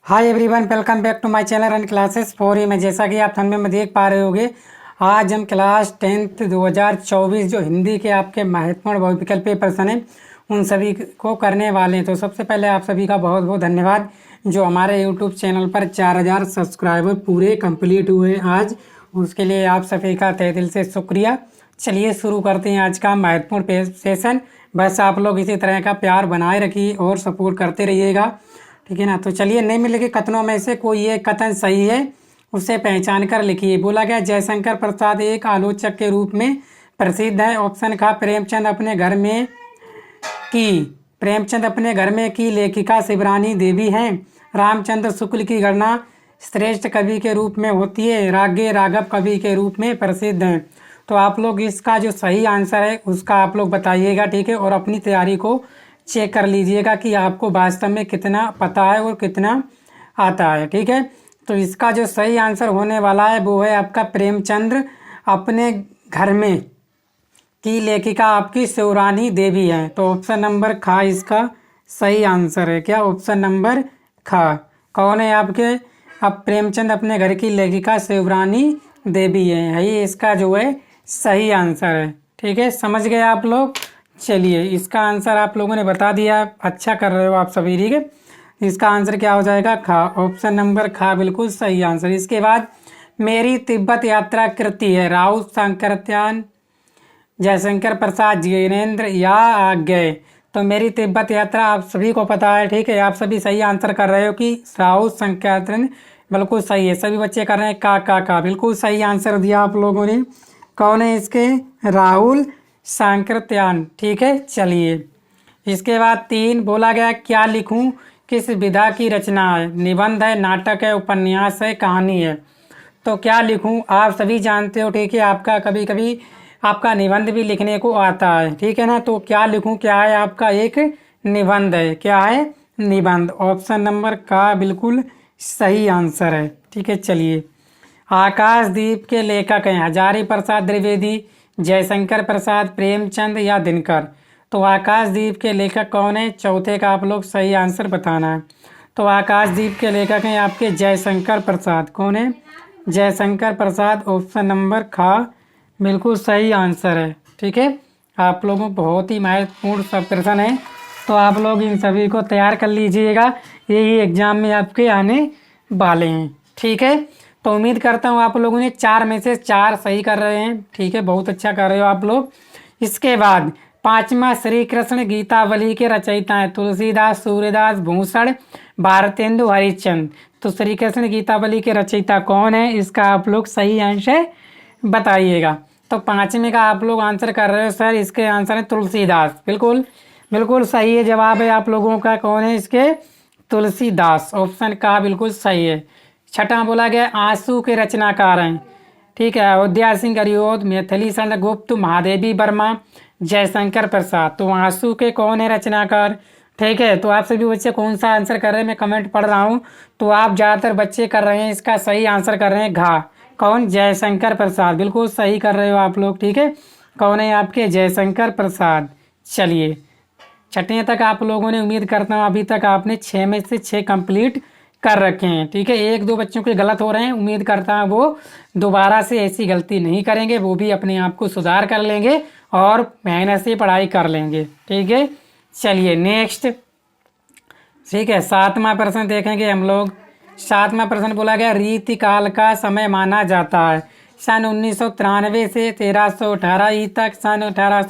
Hi everyone, welcome back to my channel and classes for में। जैसा कि आप थंबनेल में देख पा रहे होंगे, आज हम क्लास 10th 2024 जो हिंदी के आपके महत्वपूर्ण बहुविकल्प प्रश्न हैं उन सभी को करने वाले हैं। तो सबसे पहले आप सभी का बहुत बहुत धन्यवाद जो हमारे यूट्यूब चैनल पर 4000 सब्सक्राइबर पूरे कंप्लीट हुए आज, उसके लिए आप सभी का तहे दिल से शुक्रिया। चलिए शुरू करते हैं आज का महत्वपूर्ण सेशन। बस आप लोग इसी तरह का प्यार बनाए रखिए और सपोर्ट करते रहिएगा, ठीक है ना। तो चलिए, निम्नलिखित कथनों में से कोई एक कथन सही है उसे पहचान कर लिखिए। बोला गया जयशंकर प्रसाद एक आलोचक के रूप में प्रसिद्ध है। ऑप्शन का प्रेमचंद अपने घर में की लेखिका शिवरानी देवी हैं। रामचंद्र शुक्ल की गणना श्रेष्ठ कवि के रूप में होती है। रागे राघव कवि के रूप में प्रसिद्ध हैं। तो आप लोग इसका जो सही आंसर है उसका आप लोग बताइएगा, ठीक है। और अपनी तैयारी को चेक कर लीजिएगा कि आपको वास्तव में कितना पता है और कितना आता है, ठीक है। तो इसका जो सही आंसर होने वाला है वो है आपका प्रेमचंद्र अपने घर में की लेखिका आपकी शिवरानी देवी है। तो ऑप्शन नंबर खा इसका सही आंसर है। क्या? ऑप्शन नंबर खा। कौन है आपके? अब प्रेमचंद अपने घर की लेखिका शिवरानी देवी है, ये इसका जो है सही आंसर है, ठीक है। समझ गए आप लोग? चलिए, इसका आंसर आप लोगों ने बता दिया, अच्छा कर रहे हो आप सभी, ठीक है। इसका आंसर क्या हो जाएगा? खा। ऑप्शन नंबर खा बिल्कुल सही आंसर। इसके बाद मेरी तिब्बत यात्रा कृति है। राउत शंकरत्यान, जयशंकर प्रसाद, जिनेन्द्र या आज्ञे। तो मेरी तिब्बत यात्रा आप सभी को पता है, ठीक है। आप सभी सही आंसर कर रहे हो कि राउत शंकरत्यान बिल्कुल सही है। सभी बच्चे कर रहे हैं का बिल्कुल सही आंसर दिया आप लोगों ने। कौन है इसके? राहुल शंकरत्यान, ठीक है। चलिए, इसके बाद 3 बोला गया क्या लिखूं किस विधा की रचना है। निबंध है, नाटक है, उपन्यास है, कहानी है। तो क्या लिखूं आप सभी जानते हो, ठीक है। आपका कभी कभी आपका निबंध भी लिखने को आता है, ठीक है ना। तो क्या लिखूं? क्या है आपका? एक निबंध है। क्या है? निबंध। ऑप्शन नंबर का बिल्कुल सही आंसर है, ठीक है। चलिए, आकाशदीप के लेखक हैं हजारी प्रसाद द्विवेदी, जयशंकर प्रसाद, प्रेमचंद या दिनकर। तो आकाशदीप के लेखक कौन है? चौथे का आप लोग सही आंसर बताना है। तो आकाशदीप के लेखक हैं आपके जयशंकर प्रसाद। कौन है? जयशंकर प्रसाद। ऑप्शन नंबर खा बिल्कुल सही आंसर है, ठीक है। आप लोगों बहुत ही महत्वपूर्ण सब प्रश्न है, तो आप लोग इन सभी को तैयार कर लीजिएगा, यही एग्जाम में आपके आने वाले हैं, ठीक है। तो उम्मीद करता हूँ आप लोगों ने 4 में से 4 सही कर रहे हैं, ठीक है। बहुत अच्छा कर रहे हो आप लोग। इसके बाद 5वां, श्री कृष्ण गीतावली के रचयिता हैं तुलसीदास, सूर्यदास, भूषण, भारतेंदु, हरिश्चंद्र। तो श्री कृष्ण गीतावली के रचयिता कौन है? इसका आप लोग सही आंसर बताइएगा। तो 5वें का आप लोग आंसर कर रहे हो सर, इसके आंसर है तुलसीदास। बिल्कुल बिल्कुल सही है जवाब है आप लोगों का। कौन है इसके? तुलसीदास। ऑप्शन का बिल्कुल सही है। 6वां बोला गया आंसू के रचनाकार हैं, ठीक है। अयोध्या सिंह हरिओद, मैथिली चंद्र गुप्त, महादेवी वर्मा, जयशंकर प्रसाद। तो आंसू के कौन है रचनाकार? ठीक है। तो आप सभी बच्चे कौन सा आंसर कर रहे हैं? मैं कमेंट पढ़ रहा हूँ, तो आप ज़्यादातर बच्चे कर रहे हैं इसका सही आंसर कर रहे हैं घा। कौन? जयशंकर प्रसाद। बिल्कुल सही कर रहे हो आप लोग, ठीक है। कौन है आपके? जयशंकर प्रसाद। चलिए, 6वें तक आप लोगों ने, उम्मीद करता हूँ अभी तक आपने 6 में से 6 कंप्लीट कर रखे हैं, ठीक है। 1-2 बच्चों के गलत हो रहे हैं, उम्मीद करता हूँ वो दोबारा से ऐसी गलती नहीं करेंगे, वो भी अपने आप को सुधार कर लेंगे और मेहनत से पढ़ाई कर लेंगे, ठीक है। चलिए नेक्स्ट, ठीक है। 7वां प्रश्न देखेंगे हम लोग। 7वां प्रश्न बोला गया रीतिकाल का समय माना जाता है सन 1993 से 1318 ई तक, सन 1318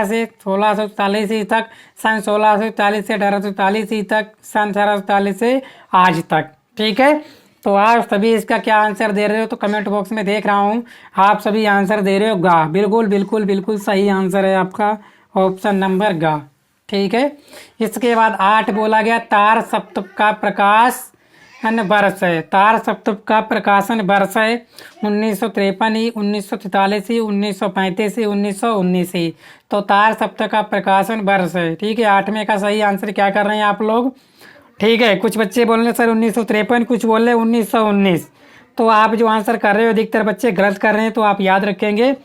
से 1640 ई तक, सन 1640 से 1840 ई तक, सन 1840 से आज तक, ठीक है। तो आप सभी इसका क्या आंसर दे रहे हो? तो कमेंट बॉक्स में देख रहा हूँ आप सभी आंसर दे रहे हो गा। बिल्कुल बिल्कुल बिल्कुल सही आंसर है आपका, ऑप्शन नंबर गा, ठीक है। इसके बाद 8 बोला गया तार सप्तक का प्रकाशन वर्ष है। तार सप्तक का प्रकाशन वर्ष है 1953, 1943, 1935, 1919। तो तार सप्तक का प्रकाशन वर्ष है, ठीक है। 8वें का सही आंसर क्या कर रहे हैं आप लोग? ठीक है, कुछ बच्चे बोल रहे सर 1953, कुछ बोल रहे 1919। तो आप जो आंसर कर रहे हो अधिकतर बच्चे गलत कर रहे हैं, तो आप याद रखेंगे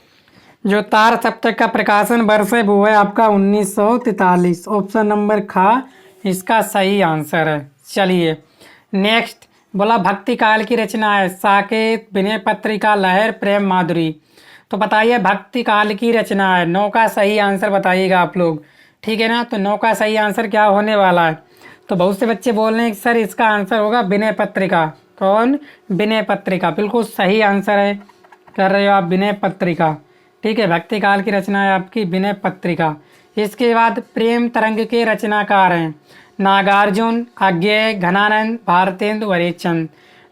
जो तार सप्तक का प्रकाशन वर्ष है वो है आपका 1943। ऑप्शन नंबर खा इसका सही आंसर है। चलिए नेक्स्ट बोला भक्ति काल की रचना है साकेत, विनय पत्रिका, लहर, प्रेम माधुरी। तो बताइए भक्ति काल की रचना है, 9 का सही आंसर बताइएगा आप लोग, ठीक है ना। तो 9 का सही आंसर क्या होने वाला है? तो बहुत से बच्चे बोल रहे हैं कि सर इसका आंसर होगा विनय पत्रिका। कौन? विनय पत्रिका, बिल्कुल सही आंसर है, कर रहे हो आप विनय पत्रिका, ठीक है। भक्ति काल की रचना है आपकी विनय पत्रिका। इसके बाद प्रेम तरंग के रचनाकार हैं नागार्जुन, अज्ञेय, घनानंद, भारतेंदु, हरिश्चंद्र।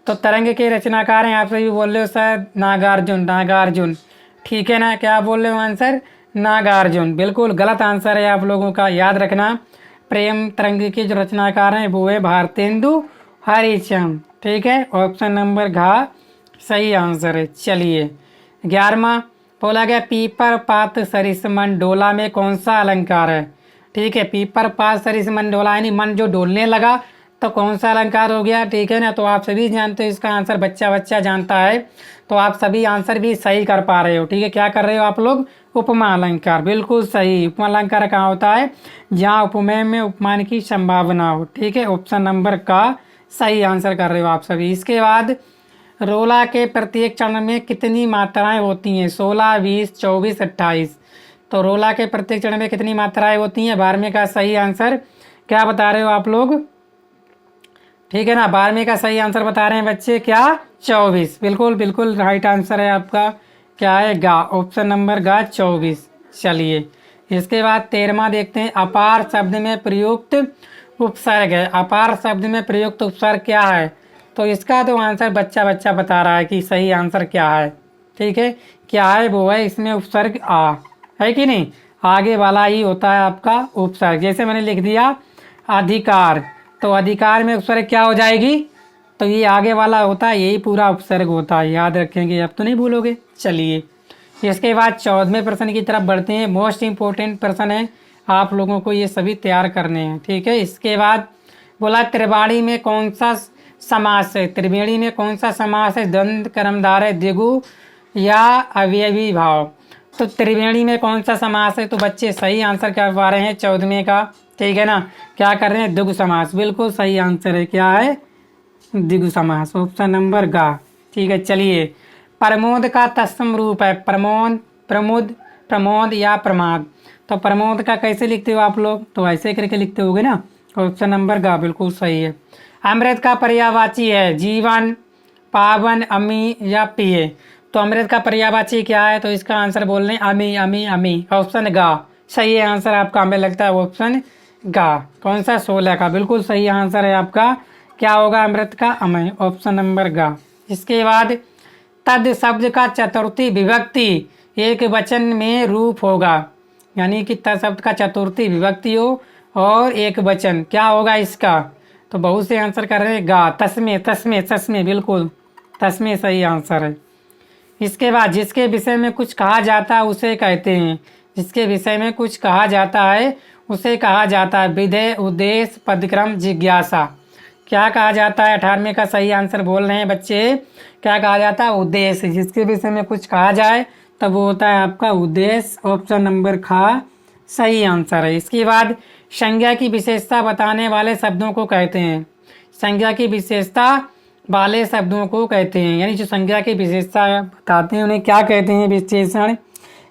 तो तरंग के रचनाकार हैं, आप सभी बोल रहे हो सर नागार्जुन, नागार्जुन, ठीक है ना। क्या बोल रहे हो आंसर? नागार्जुन, बिल्कुल गलत आंसर है आप लोगों का, याद रखना। प्रेम तरंग के जो रचनाकार हैं वो है भारतेंदु हरिश्चंद्र, ठीक है। ऑप्शन नंबर घ सही आंसर है। चलिए 11वां बोला गया पीपर पात सरिस मन डोला में कौन सा अलंकार है? ठीक है, पीपर पात सरिस मन डोला यानी मन जो डोलने लगा, तो कौन सा अलंकार हो गया, ठीक है ना। तो आप सभी जानते हो इसका आंसर, बच्चा बच्चा जानता है, तो आप सभी आंसर भी सही कर पा रहे हो, ठीक है। क्या कर रहे हो आप लोग? उपमा अलंकार, बिल्कुल सही। उपमा अलंकार कहाँ होता है? जहाँ उपमेय में उपमान की संभावना हो, ठीक है। ऑप्शन नंबर का सही आंसर कर रहे हो आप सभी। इसके बाद रोला के प्रत्येक चरण में कितनी मात्राएं होती हैं? 16, 20, 24, 28। तो रोला के प्रत्येक चरण में कितनी मात्राएं होती हैं? 12वें का सही आंसर क्या बता रहे हो आप लोग, ठीक है ना। 12वें का सही आंसर बता रहे हैं बच्चे, क्या? 24, बिल्कुल बिल्कुल राइट आंसर है आपका, क्या है? गा, ऑप्शन नंबर गा 24। चलिए इसके बाद 13वां देखते हैं, अपार शब्द में प्रयुक्त उपसर्ग है। अपार शब्द में प्रयुक्त उपसर्ग क्या है? तो इसका तो आंसर बच्चा बच्चा बता रहा है कि सही आंसर क्या है, ठीक है। क्या है? वो है इसमें उपसर्ग आ, है कि नहीं। आगे वाला ही होता है आपका उपसर्ग। जैसे मैंने लिख दिया अधिकार, तो अधिकार में उपसर्ग क्या हो जाएगी? तो ये आगे वाला होता है, यही पूरा उपसर्ग होता है, याद रखेंगे, अब तो नहीं भूलोगे। चलिए इसके बाद 14वें प्रश्न की तरफ बढ़ते हैं। मोस्ट इम्पोर्टेंट प्रश्न है, आप लोगों को ये सभी तैयार करने हैं, ठीक है। इसके बाद बोला त्रिवाणी में कौन सा समास है? त्रिवेणी में कौन सा समास है? द्वंद्व, कर्मधारय, द्विगु या अवयवी भाव। तो त्रिवेणी में कौन सा समास है? तो बच्चे सही आंसर कर पा रहे हैं 14वें का, ठीक है ना। क्या कर रहे हैं? द्विगु समास, बिल्कुल सही आंसर है, क्या है? द्विगु समास, ऑप्शन नंबर गा, ठीक है। चलिए प्रमोद का तत्सम रूप है प्रमोद, प्रमुद, प्रमोद या प्रमाद। तो प्रमोद का कैसे लिखते हो आप लोग? तो ऐसे करके लिखते होगे ना, ऑप्शन नंबर गा बिल्कुल सही है। अमृत का पर्यायवाची है जीवन, पावन, अमी या पिए। तो अमृत का पर्यायवाची क्या है? तो इसका आंसर बोल रहे हैं अमी, अमी, अमी, ऑप्शन गा सही है आंसर आपका, हमें लगता है ऑप्शन गा। कौन सा? 16 का, बिल्कुल सही आंसर है आपका, क्या होगा? अमृत का अमय, ऑप्शन नंबर गा। इसके बाद तद शब्द का चतुर्थी विभक्ति एक वचन में रूप होगा, यानी कि तद शब्द का चतुर्थी विभक्ति हो और एक वचन, क्या होगा इसका? तो बहुत से आंसर कर रहे हैं गा, तस्मे, तस्मे, तस्मे, बिल्कुल तस्मे सही आंसर है। इसके बाद जिसके विषय में कुछ कहा जाता है उसे कहते हैं, जिसके विषय में कुछ कहा जाता है उसे कहा जाता है विधेय, उद्देश्य, पदक्रम, जिज्ञासा। क्या कहा जाता है? 18वें का सही आंसर बोल रहे हैं बच्चे, क्या कहा जाता है? उद्देश्य। जिसके विषय में कुछ कहा जाए तब वो होता है आपका उद्देश्य, ऑप्शन नंबर खा सही आंसर है। इसके बाद संज्ञा की विशेषता बताने वाले शब्दों को कहते हैं, संज्ञा की विशेषता वाले शब्दों को कहते हैं, यानी जो संज्ञा की विशेषता बताते हैं उन्हें क्या कहते हैं? विशेषण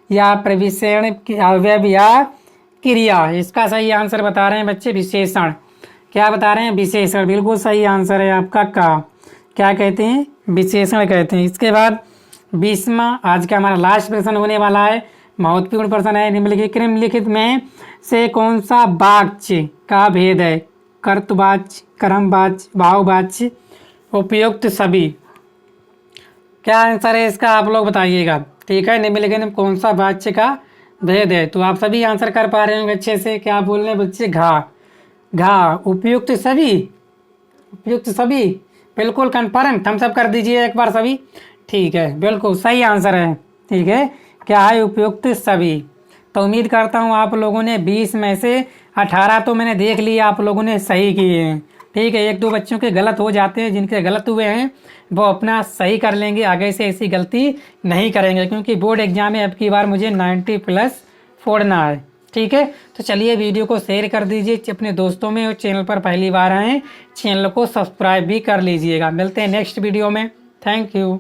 या प्रविशेषण, अवयव या क्रिया। इसका सही आंसर बता रहे हैं बच्चे विशेषण। क्या बता रहे हैं? विशेषण, बिल्कुल सही आंसर है आपका का, क्या कहते हैं? विशेषण कहते हैं। इसके बाद 20वां आज का हमारा लास्ट प्रश्न होने वाला है, महत्वपूर्ण प्रश्न है। निम्नलिखित में से कौन सा वाच्य का भेद है? कर्तवाच्य, कर्मवाच्य, भाववाच्य, उपयुक्त सभी। क्या आंसर है इसका आप लोग बताइएगा, ठीक है। निम्नलिखित में कौन सा वाच्य का भेद है? तो आप सभी आंसर कर पा रहे होंगे अच्छे से। क्या बोल रहे हैं बच्चे? घा, घा, उपयुक्त सभी, उपयुक्त सभी, बिल्कुल कन्फर्म, थम्स अप कर दीजिए एक बार सभी, ठीक है, बिल्कुल सही आंसर है, ठीक है। क्या है? उपयुक्त सभी। तो उम्मीद करता हूँ आप लोगों ने 20 में से 18 तो मैंने देख लिया आप लोगों ने सही किए हैं, ठीक है। 1-2 बच्चों के गलत हो जाते हैं, जिनके गलत हुए हैं वो अपना सही कर लेंगे, आगे से ऐसी गलती नहीं करेंगे, क्योंकि बोर्ड एग्जाम में अब की बार मुझे 90+ फोड़ना है, ठीक है, तो चलिए वीडियो को शेयर कर दीजिए अपने दोस्तों में, और चैनल पर पहली बार आए चैनल को सब्सक्राइब भी कर लीजिएगा। मिलते हैं नेक्स्ट वीडियो में। Thank you.